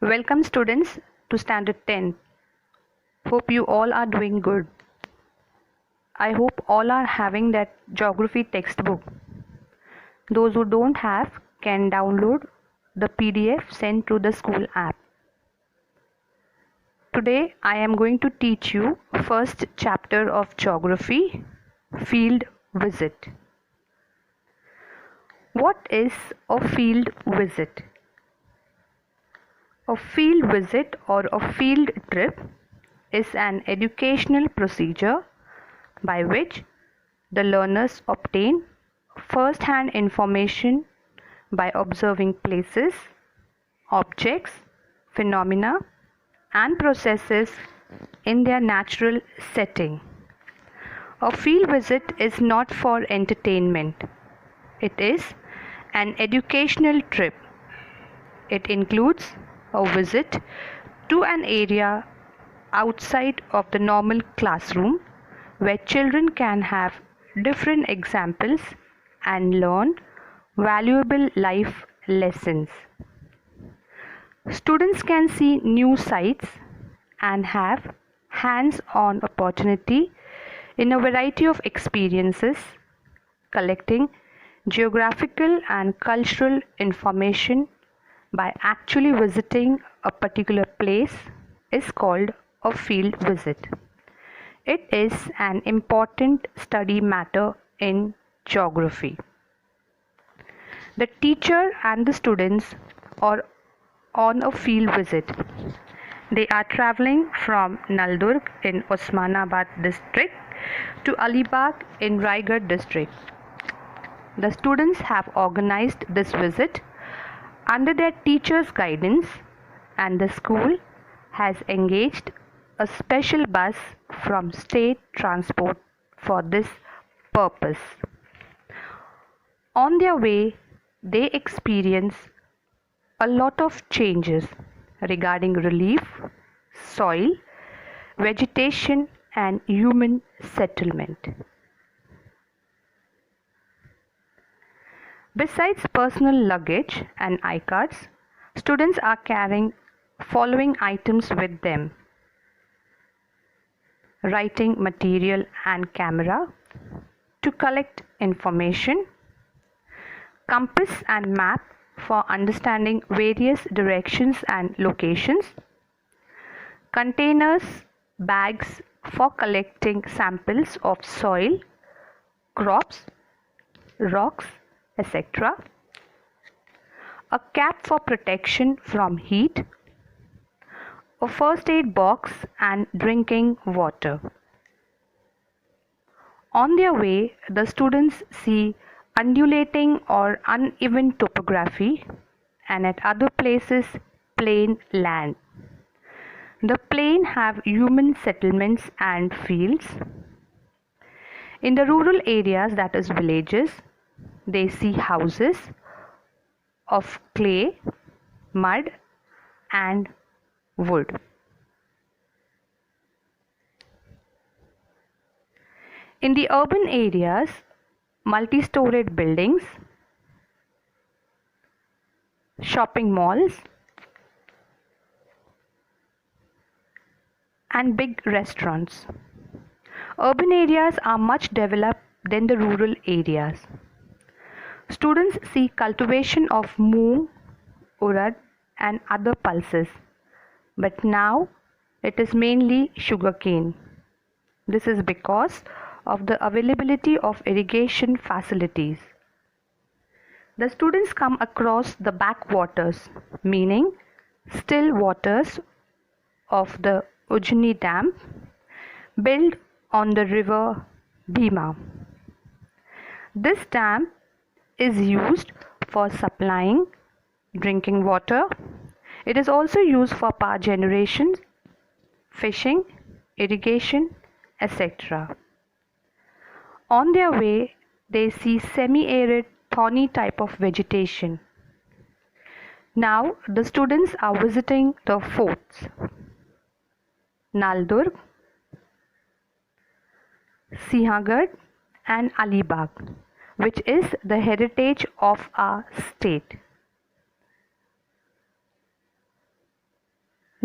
Welcome students to Standard 10. Hope you all are doing good. I hope all are having that geography textbook. Those who don't have can download the PDF sent to the school app. Today I am going to teach you first chapter of geography, field visit. What is a field visit? A field visit or a field trip is an educational procedure by which the learners obtain first-hand information by observing places, objects, phenomena, and processes in their natural setting. A field visit is not for entertainment. It is an educational trip. It includes a visit to an area outside of the normal classroom where children can have different examples and learn valuable life lessons. Students can see new sights and have hands-on opportunity in a variety of experiences. Collecting geographical and cultural information by actually visiting a particular place is called a field visit. It is an important study matter in geography. The teacher and the students are on a field visit. They are traveling from Naldurg in Osmanabad district to Alibag in Raigad district. The students have organized this visit under their teacher's guidance, and the school has engaged a special bus from state transport for this purpose. On their way, they experience a lot of changes regarding relief, soil, vegetation, and human settlement. Besides personal luggage and iCards, students are carrying following items with them: writing material and camera to collect information, compass and map for understanding various directions and locations, containers, bags for collecting samples of soil, crops, rocks, etc., a cap for protection from heat, a first aid box and drinking water. On their way, the students see undulating or uneven topography and at other places plain land. The plain have human settlements and fields. In the rural areas, that is villages, they see houses of clay, mud, and wood. In the urban areas, multi-storied buildings, shopping malls, and big restaurants. Urban areas are much developed than the rural areas. Students see cultivation of moong, urad, and other pulses, but now it is mainly sugarcane. This is because of the availability of irrigation facilities. The students come across the backwaters, meaning still waters of the Ujni Dam, built on the river Bhima. This dam is used for supplying drinking water. It is also used for power generation, fishing, irrigation, etc. On their way, they see semi-arid, thorny type of vegetation. Now, the students are visiting the forts: Naldurg, Sinhagad, and Alibag, which is the heritage of our state.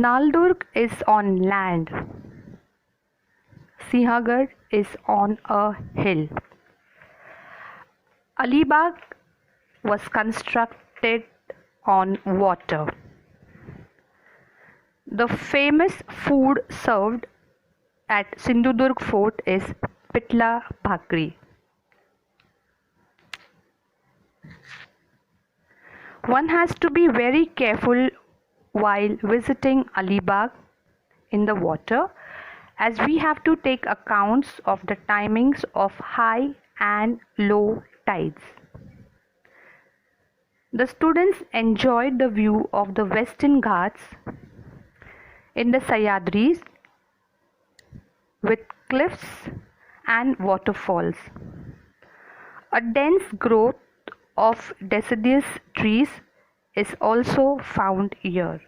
Naldurg is on land. Sinhagad is on a hill. Alibag was constructed on water. The famous food served at Sindhudurg Fort is Pitla Bhakri. One has to be very careful while visiting Alibag in the water, as we have to take accounts of the timings of high and low tides. The students enjoyed the view of the Western Ghats in the Sahyadris with cliffs and waterfalls. A dense growth of deciduous trees is also found here.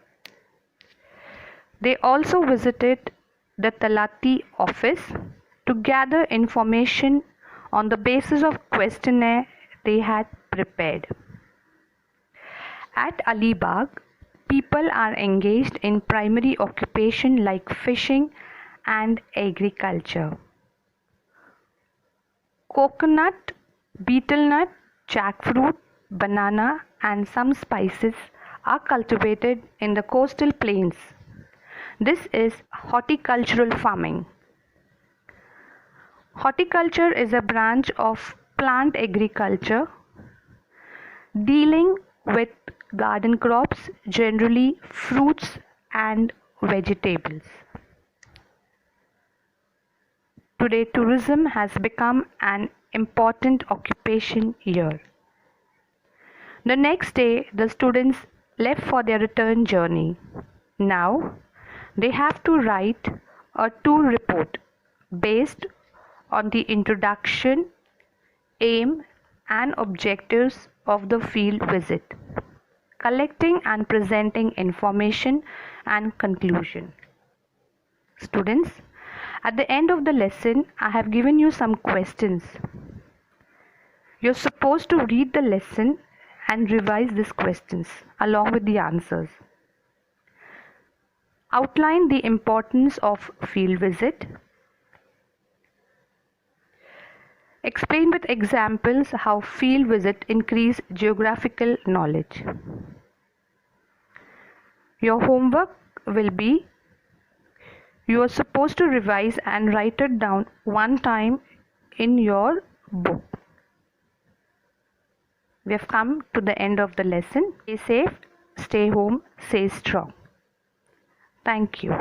They also visited the Talati office to gather information on the basis of questionnaire they had prepared. At Alibag, people are engaged in primary occupation like fishing and agriculture. Coconut, betel nut, jackfruit, banana and some spices are cultivated in the coastal plains. This is horticultural farming. Horticulture is a branch of plant agriculture dealing with garden crops, generally fruits and vegetables. Today, tourism has become an important occupation here. The next day, the students left for their return journey. Now, they have to write a tour report based on the introduction, aim, and objectives of the field visit, collecting and presenting information and conclusion. Students, at the end of the lesson, I have given you some questions. You're supposed to read the lesson and revise these questions along with the answers. Outline the importance of field visit. Explain with examples how field visit increase geographical knowledge. Your homework will be, you are supposed to revise and write it down one time in your book. We have come to the end of the lesson. Stay safe, stay home, stay strong. Thank you.